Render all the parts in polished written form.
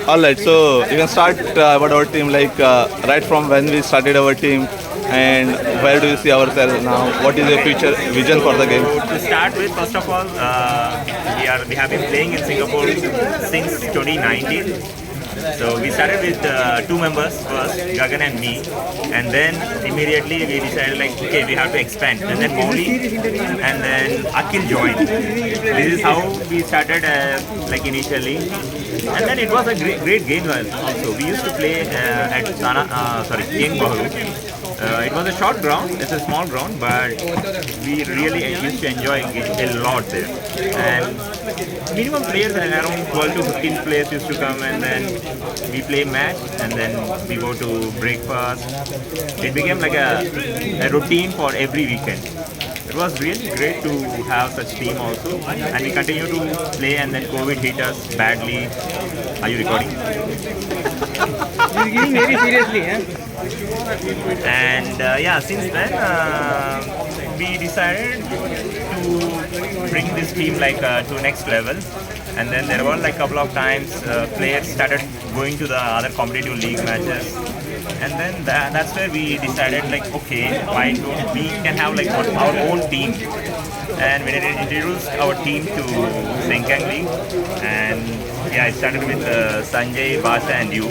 All right, so you can start about our team, like right from when we started our team, and where do you see ourselves now? What is your future vision for the game? To start with, first of all, we have been playing in Singapore since 2019. So we started with two members first, Gagan and me, and then immediately we decided like, okay, we have to expand. And then Moli and then Akil joined. This is how we started like initially, and then it was a great game also. We used to play at King Baharu. It was a short ground, it's a small ground, but we really used to enjoy a lot there. And minimum players, around 12 to 15 players used to come, and then we play match, and then we go to breakfast. It became like a routine for every weekend. It was really great to have such team also, and we continue to play, and then COVID hit us badly. Are you recording? He's getting very seriously, eh? And yeah, since then we decided to bring this team like to next level. And then there were like couple of times players started going to the other competitive league matches, and then that's where we decided like, okay, why don't we can have like our own team. And we introduced our team to Sengkang League, and yeah, it started with Sanjay, Basha, and you.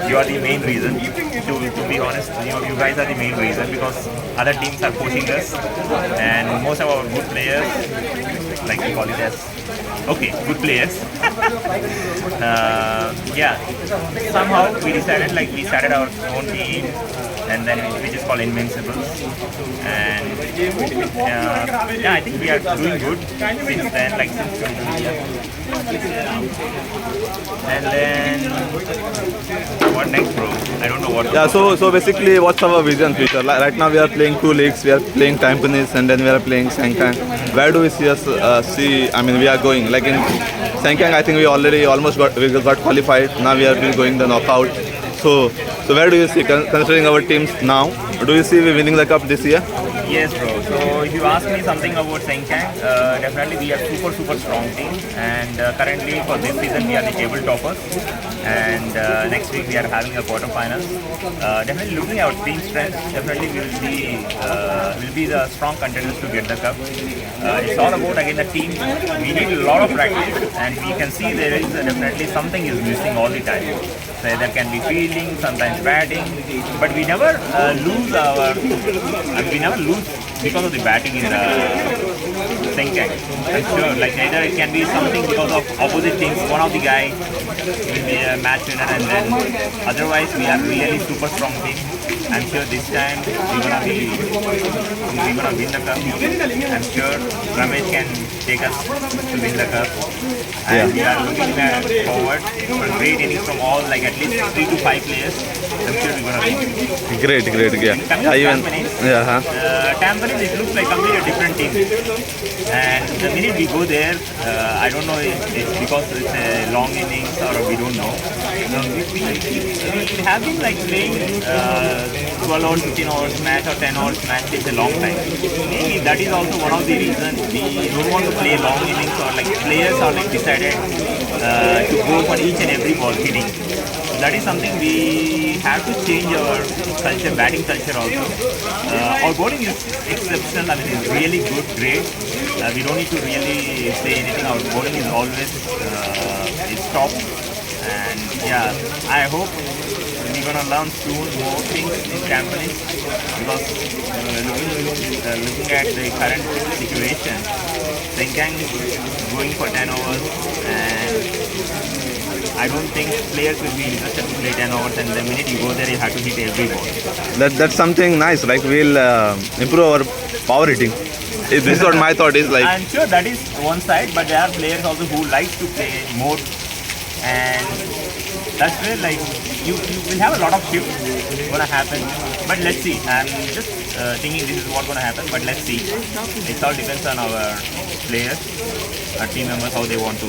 You are the main reason. To be honest, you guys are the main reason, because other teams are pushing us, and most of our good players, like we call it as, okay, good players. Yeah, somehow we decided like we started our own team, and then which is called Invincibles. And yeah, I think we are doing good since then, like since 2020. And then what next, bro? I don't know what. Yeah, so basically, what's our vision future? Like, right now we are playing two leagues. We are playing Tampines, and then we are playing Sengkang. Where do we see us? I mean, we are going. Like in Sengkang, I think we already almost got qualified. Now we are going the knockout. So where do you see, considering our teams now? Do you see we winning the cup this year? Yes, bro. So if you ask me something about Sengkang, definitely we are super strong team, and currently for this season we are the table toppers, and next week we are having a quarterfinals. Definitely looking at our team strength, definitely we will be the strong contenders to get the cup. It's all about again the team. We need a lot of practice, and we can see there is definitely something is missing all the time. So there can be fielding, sometimes batting, but we never lose because of the batting in the Sengkang. I'm sure, like either it can be something because of opposite teams. One of the guy will be a match winner, and then otherwise we are really super strong team. I'm sure this time we're gonna win the cup. I'm sure Ramesh can take us to win the cup. And we are looking forward for great innings from all, like at least 3 to 5 players. I'm sure we're gonna win. Great, yeah. Tampines, it looks like completely a different team. And the minute we go there, I don't know if it's because it's a long innings or we don't know. We have been like playing 12 hours, 15 hours match or 10 hours match. It's a long time. Maybe that is also one of the reasons we don't want to play long innings, or like players are like decided to go for each and every ball hitting. That is something we have to change our culture, batting culture also. Our bowling is exceptional. I mean, it's really good, great. We don't need to really say anything. Our bowling is always is top. And yeah, I hope we're gonna learn soon more things in Tampines, because looking at the current situation, Sengkang is going for 10 overs, and I don't think players will be interested to play 10 overs, and the minute you go there, you have to hit every ball. That's something nice. Like we'll improve our power hitting. This is what my thought is like. I'm sure that is one side, but there are players also who like to play more, and that's where like you will have a lot of shifts gonna happen. But let's see. I'm just thinking this is what's gonna happen, but let's see. It all depends on our players, our team members, how they want to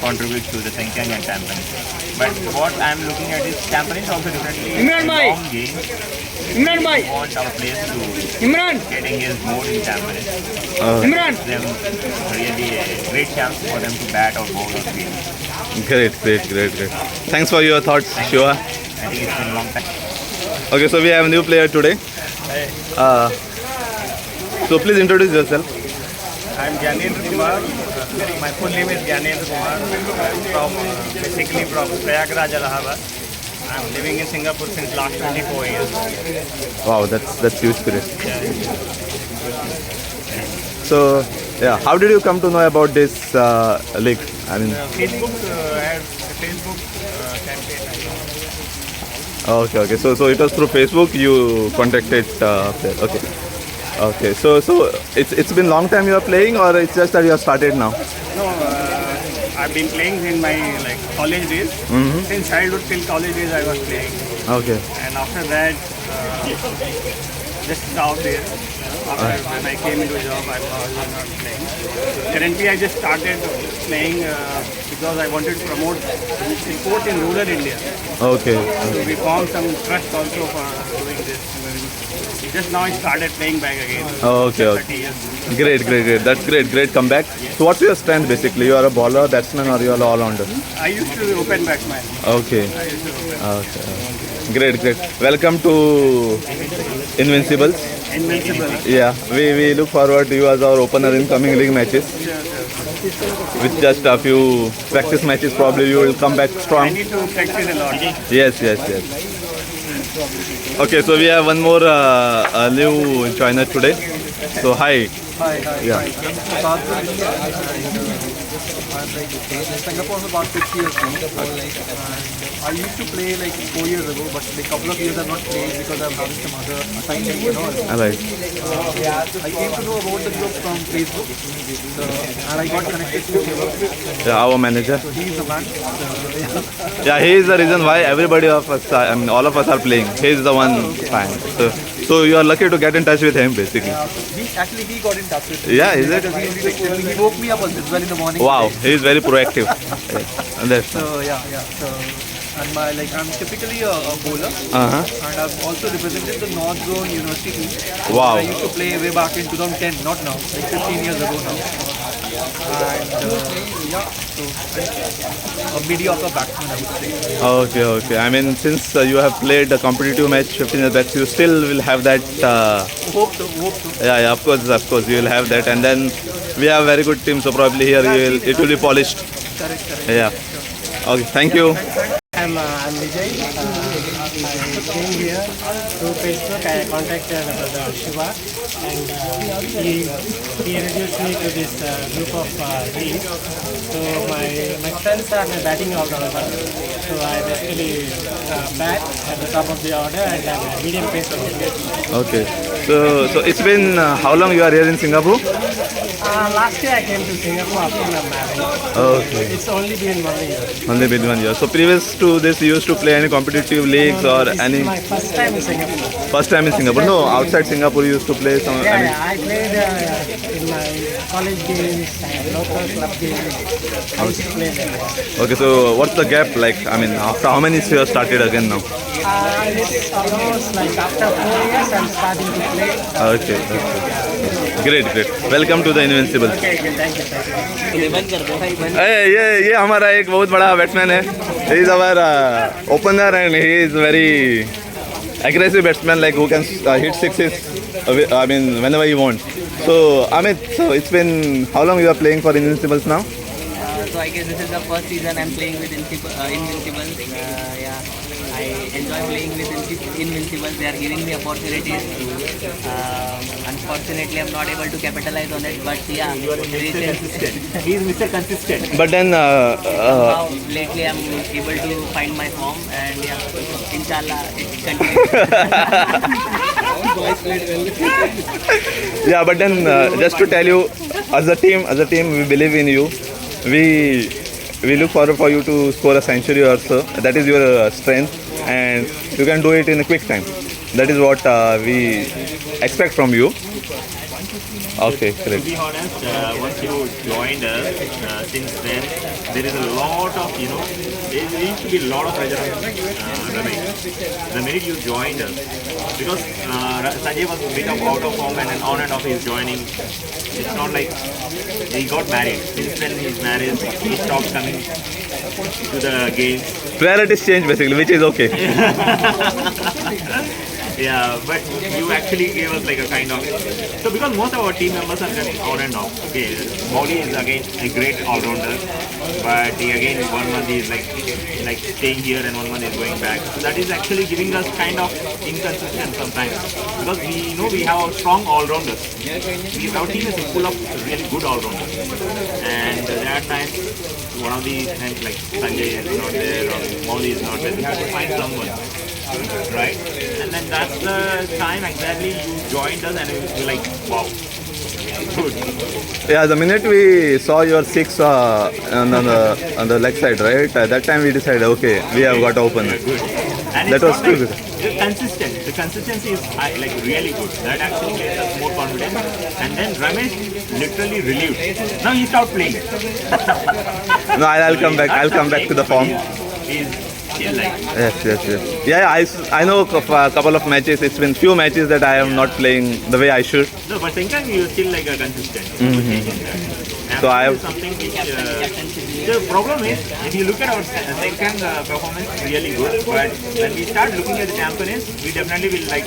contribute to the Sengkang and Tampines. But what I'm looking at is Tampines also definitely a long game. We want our players to get engaged more in Tampines. Them really a great chance for them to bat or bowl or field. Great. Thanks for your thoughts, Shiva. I think it's been a long time. Okay, so we have a new player today. So please introduce yourself. I'm Gyanendra Kumar. My full name is Gyanendra Kumar. I'm basically from Prayagraj, Allahabad. I'm living in Singapore since last 24 years. Wow, that's huge spirit. So yeah, how did you come to know about this league? I mean, Facebook had a Facebook campaign. okay. So it was through Facebook you contacted player. Okay. So it's been long time you are playing, or it's just that you have started now? No, I've been playing in my college days. Since childhood till college days, I was playing, Okay. and after that, just stopped there. After when I came into a job, I was not playing. Currently, I just started playing because I wanted to promote sport in rural India. Okay. So we formed some trust also for doing this. Just now I started playing back again. Okay. 30 years. Great. That's great comeback. So what's your strength basically? You are a bowler, batsman, or you are all-rounder? I used to be open batsman. Okay. I used to be open. Okay. Great. Welcome to Invincibles. Invincible. Yeah, we look forward to you as our opener in coming league matches. With just a few practice matches, probably you will come back I strong. need to practice a lot. Yes. Okay, so we have one more new joiner today. So hi. Hi. Yeah. I'm in Singapore for about 6 years now. And I used to play 4 years ago, but a couple of years I've not played because I'm having some other assignments and all. Alright. I came to know about the group from Facebook, and I got connected to him. Yeah, our manager. So he's the man. Yeah, he is the reason why everybody of us, all of us are playing. He is the one fan. So you are lucky to get in touch with him basically. He got in touch with me. Yeah, is it? Because he only texted me. He woke me up as well in the morning. Wow, he is very proactive. Yes. And that's So yeah. So and I'm typically a bowler, and I've also represented the North Zone University team. Wow. I used to play way back in 2010, not now, 15 years ago now. And so a mediocre batsman, I would say. Okay. I mean, since you have played a competitive match 15 years back, you still will have that. Hope so. Yeah, of course, you will have that. And then we have a very good team, so probably here it will be polished. Correct. Yeah. Okay, thank you. I'm Vijay. I came here through Facebook. I contacted Brother Shiva, and he introduced me to this group of league. So my friends are my batting all-rounder. So I basically bat at the top of the order and I'm a medium pace bowler. Okay. So it's been how long you are here in Singapore? Last year I came to Singapore after my marriage. Okay. It's only been 1 year. Only been 1 year. So previous to this, you used to play any competitive leagues or This any? is my first time in Singapore. First time in Singapore? No, outside Singapore you used to play some. Yeah, I played in my college games and local club games. I used to play there. Okay, so what's the gap like? I mean, after how many years you have started again now? It's almost after 4 years I'm starting to play. Okay. Great. Welcome to the Invincible. Okay, thank you. ये हमारा एक बहुत बड़ा batsman है. He is our opener and he is very aggressive batsman, like who can hit sixes. I mean, whenever he wants. So Amit, so it's been how long you are playing for Invincibles now? So I guess this is the first season I'm playing with Invincibles. I enjoy playing with Invincibles. They are giving me opportunities. Unfortunately, I'm not able to capitalize on it. But yeah, He is Mr. Consistent. But then now lately I'm able to find my form, and yeah, inshallah it continues. yeah, but then just to tell you, as a team, we believe in you. We look forward for you to score a century or so. That is your strength, and you can do it in a quick time. That is what we expect from you. Okay, To great. be honest, once you joined us, since then, there is a lot of, there used to be a lot of pressure on Ramesh. The minute you joined us, because Sanjay was a bit of out of form and on and off he's joining. It's not like he got married. Since then he's married, he stopped coming to the games. Priorities change basically, which is okay. Yeah, but you actually gave us like a kind of... So because most of our team members are just on and off. Okay, Mauli is again a great all-rounder, but he again 1 month is like staying here and 1 month is going back. So that is actually giving us kind of inconsistent sometimes. Because we know we have strong all-rounders. Our team is full of really good all-rounders. And there are times one of the times like Sanjay is not there or Mauli is not there. We have to find someone. Right? And then that's the time exactly you joined us and we were like, wow, good. Yeah, the minute we saw your six on the leg side, right? At that time we decided, okay, we have got open. Good. And That it's was not too like, good. it's consistent. The consistency is like really good. That actually gives us more confidence. And then Ramesh literally relieved. Now he stopped playing. No, I'll come back. I'll come back to the form. He's still like, Yes. Yeah, I know of a couple of matches. It's been few matches that I am not playing the way I should. no, but Senkang you still like a consistent. And So I this is something which the problem is if you look at our Senkang performance is really good, but when we start looking at the champions, we definitely will like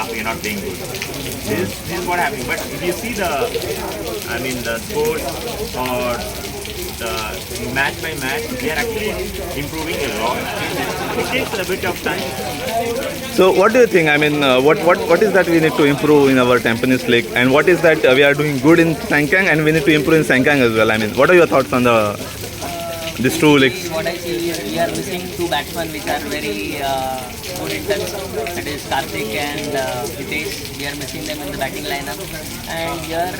we're not playing good. This is what happening. But if you see the scores or the match by match, they are actually improving a lot. It takes a bit of time. So what do you think? I mean, what is that we need to improve in our Tampines League, and what is that we are doing good in Sengkang and we need to improve in Sengkang as well? I mean, what are your thoughts on these two leagues? What I see is we are missing two batsmen which are very good in touch. That is Karthik and Hitesh. We are missing them in the batting lineup. And here,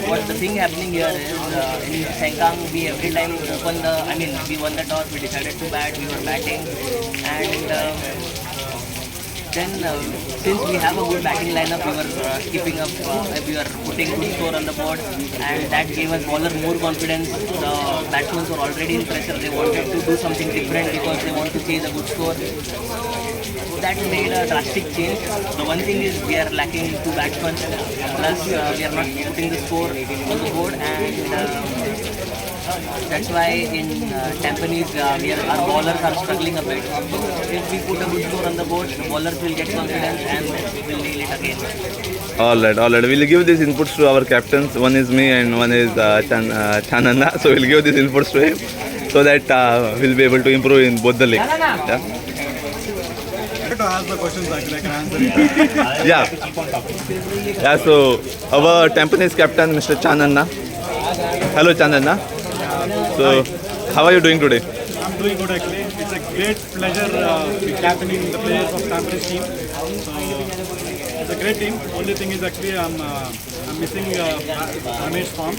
what the thing happening here is in Sengkang, we every time we won the toss, we decided to bat, we were batting. And then since we have a good batting lineup, we were keeping up, we were putting good score on the board, and that gave us bowler more confidence. The batsmen were already in pressure. They wanted to do something different because they want to chase a good score. That made a drastic change. The one thing is we are lacking two batsmen, plus we are not putting the score on the board, and that's why in Tampines our bowlers are struggling a bit. If we put a good score on the board, the bowlers will get confidence and will nail it again. All right. We'll give these inputs to our captains. One is me and one is Chananda. So we'll give these inputs to him so that we'll be able to improve in both the leagues. Yeah. To ask the questions, actually, I can answer it. Yeah. So our Tampines captain, Mr. Chananda. Hello, Chananda. So how are you doing today? I'm doing good, actually. It's a great pleasure captaining the players of Tampines team. So it's a great team. Only thing is actually I'm missing Ramesh form.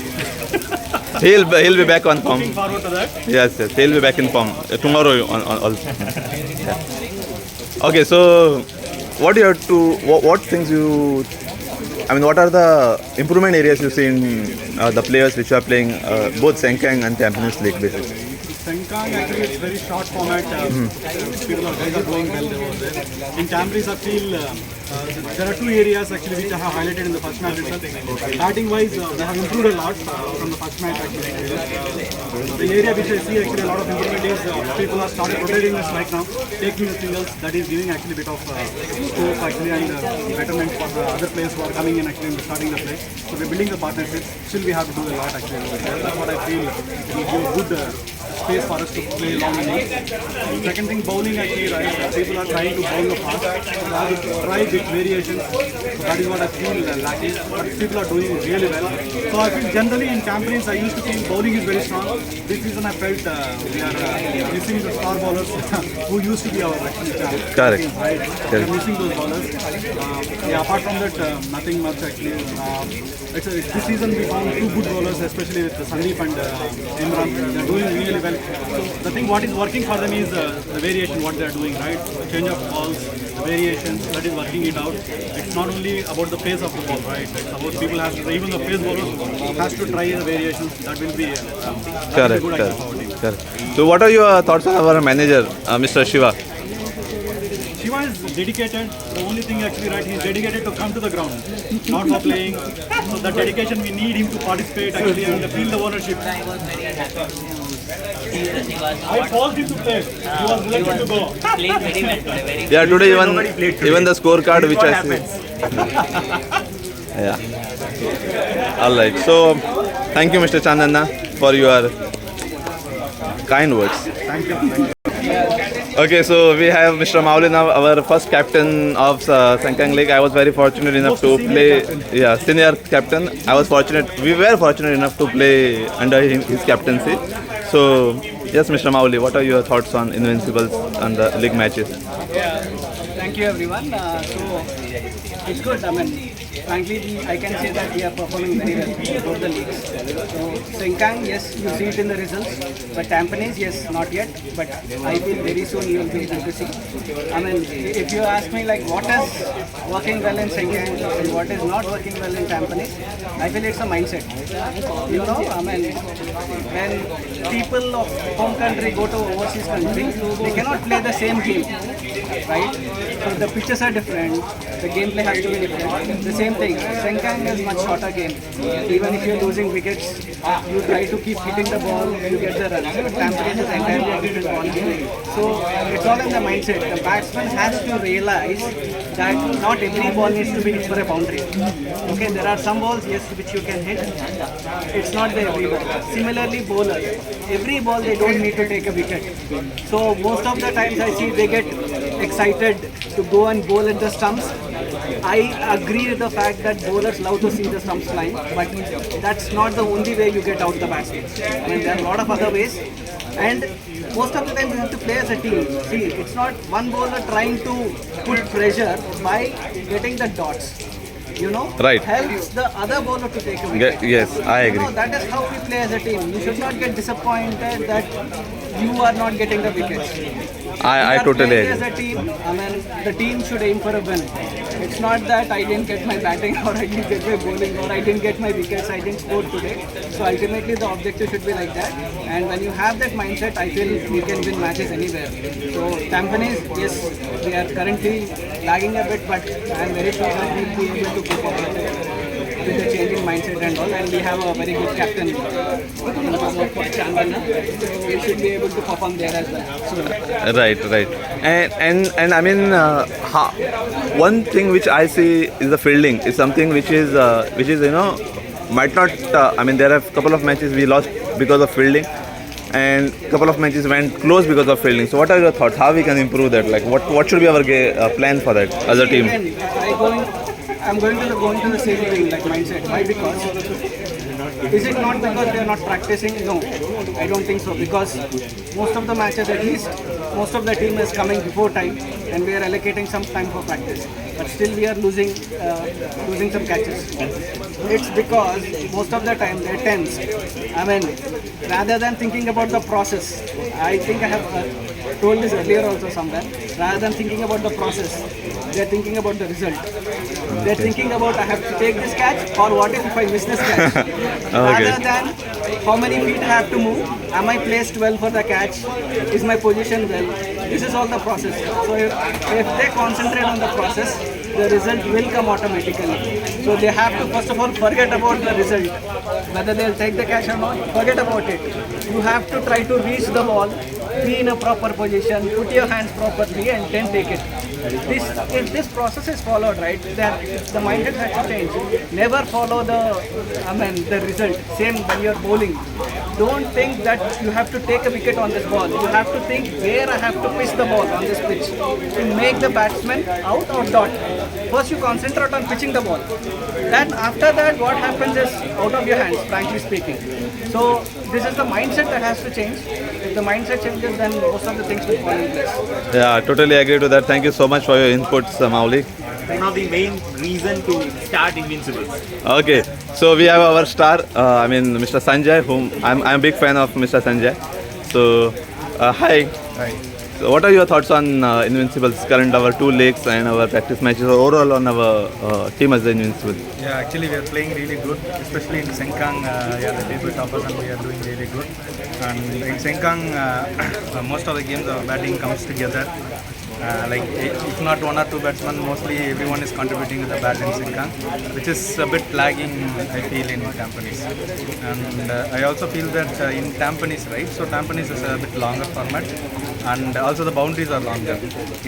He'll be back on form. Looking forward to that. Yes. He'll be back in form tomorrow on also. Yeah. Okay, so what things you... I mean, what are the improvement areas you see in the players which are playing both Sengkang and Tampines League basically? Sengkang actually it's very short format. People are doing well over there. In Tampines I feel there are two areas actually which I have highlighted in the first match itself. Batting wise, they have improved a lot from the first match actually. The area which I see actually a lot of improvement is people are started rotating the strike now, taking the singles. That is giving actually a bit of scope actually and betterment for the other players who are coming in actually and starting the play. So we're building the partnerships. Still we have to do a lot actually over there. That's what I feel will give good space for us to play long innings. Second thing, bowling actually, right? People are trying to bowl the fast. So I have to try with variations. So that is what I feel lacking. But people are doing really well. So I feel generally in Tampines, I used to feel bowling is very strong. This season I felt we are missing the star bowlers who used to be our actually champions. Correct. Right? We are missing those bowlers. Apart from that, nothing much actually. This season we found two good bowlers, especially with Sandeep and Imran. They are doing really well. well. So the thing what is working for them is the variation what they are doing, right? Change of balls, the variations, that is working it out. It's not only about the pace of the ball, right? It's about people have to, even the pace bowlers has to try the variations. That will be that is a Correct, good idea for our team. correct. So what are your thoughts on our manager, Mr. Shiva? Shiva is dedicated. The only thing actually, right, he's dedicated to come to the ground, not for playing. So that dedication, we need him to participate actually and feel the ownership. I was very happy to see that he was I forced him to play. He was reluctant to go. playing very well today. Very Yeah, today Nobody played today. even the scorecard which What I see. happens? Yeah. All right. So, thank you, Mr. Chandanna, for your kind words. Thank you. Okay, so we have Mr. Mauli now, our first captain of Sengkang League. I was very fortunate enough to play, senior captain. We were fortunate enough to play under his captaincy. So, yes, Mr. Mauli, what are your thoughts on Invincibles and the league matches? Yeah, thank you everyone. So it's good. I mean, frankly, I can say that we are performing very well in both the leagues. So Sengkang, yes, you see it in the results, but Tampines, yes, not yet. But I feel very soon you will be able to see. I mean, if you ask me like what is working well in Sengkang and what is not working well in Tampines, I feel it's a mindset. You know, I mean, when people of home country go to overseas country, they cannot play the same game, right? So the pitches are different, the gameplay has to be different. The same thing, Sengkang is much shorter game. Even if you're losing wickets, you try to keep hitting the ball, you get the runs. But Tampines is entirely a different ball game. So it's all in the mindset. The batsman has to realize that not every ball needs to be hit for a boundary. Okay, there are some balls, yes, which you can hit. It's not the every ball. Similarly, bowlers, every ball they don't need to take a wicket. So most of the times I see they get excited to go and bowl at the stumps. I agree with the fact that bowlers love to see the stumps flying, but that's not the only way you get out the batsman. I mean, there are a lot of other ways, and most of the time you have to play as a team. See, it's not one bowler trying to put pressure by getting the dots. You know, Right. helps the other bowler to take a wicket. Yes, I agree. No, that is how we play as a team. You should not get disappointed that you are not getting the wickets. I We are totally playing agree. as a team, I mean, the team should aim for a win. It's not that I didn't get my batting or I didn't get my bowling or I didn't get my wickets, I didn't score today. So ultimately the objective should be like that. And when you have that mindset, I feel we can win matches anywhere. So Tampines, yes, we are currently lagging a bit, but I am very sure that we'll be able to perform with the changing mindset and all. And we have a very good captain, Chandana. We should be able to perform there as well. So, Right. And I mean, one thing which I see is the fielding is something which is might not. I mean, there are a couple of matches we lost because of fielding, and couple of matches went close because of fielding. So, what are your thoughts? How we can improve that? Like, what should be our plan for that as a team? Again, I'm going to the same thing, like mindset. Why? Because is it not because they are not practicing? No, I don't think so. Because most of the matches, at least most of the team is coming before time, and we are allocating some time for practice. But still, we are losing some catches. It's because most of the time they're tense. I mean, rather than thinking about the process, I think I have told this earlier also somewhere. Rather than thinking about the process, they're thinking about the result. They're thinking about I have to take this catch or what if I miss this catch. Rather than how many feet I have to move, am I placed well for the catch, is my position well. This is all the process. So if they concentrate on the process, the result will come automatically. So they have to first of all forget about the result. Whether they'll take the catch or not, forget about it. You have to try to reach the ball, be in a proper position, put your hands properly and then take it. If this process is followed, right, then the mindset has to change. Never follow the result. Same when you're bowling. Don't think that you have to take a wicket on this ball. You have to think where I have to pitch the ball on this pitch to make the batsman out or dot. First you concentrate on pitching the ball. Then after that what happens is out of your hands, frankly speaking. So this is the mindset that has to change. If the mindset changes, then most of the things will fall in place. Yeah, totally agree to that. Thank you so much for your inputs, Mauli. One of the main reason to start Invincibles. Okay, so we have our star, Mr. Sanjay, whom I'm a big fan of Mr. Sanjay. So, hi. Hi. So what are your thoughts on Invincible's current our 2 legs and our practice matches or overall on our team as the Invincible? Yeah, actually we are playing really good, especially in Sengkang. Yeah, the table toppers and we are doing really good. And in Sengkang, most of the games our batting comes together. Like if not 1 or 2 batsmen, mostly everyone is contributing to the bat in Sengkang, which is a bit lagging, I feel, in Tampines. And I also feel that in Tampines, right? So Tampines is a bit longer format, and also the boundaries are longer.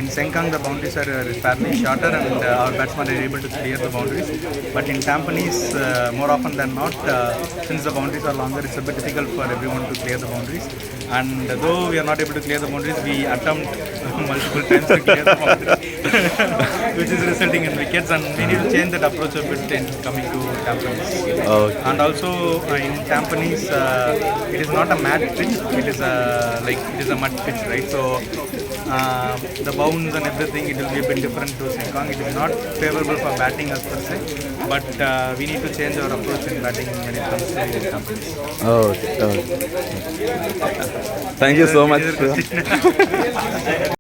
In Sengkang, the boundaries are fairly shorter, and our batsmen are able to clear the boundaries. But in Tampines, more often than not, since the boundaries are longer, it's a bit difficult for everyone to clear the boundaries. And though we are not able to clear the boundaries, we attempt multiple times to clear the boundaries, which is resulting in wickets. And we need to change that approach a bit in coming to Tampines. Okay. And also in Tampines, it is not a mat pitch; it is a mud pitch, right? So the bounds and everything, it will be a bit different to Sengkang. It is not favorable for batting as per se, but we need to change our approach in batting when it comes to Tampines. Okay. Thank you so much.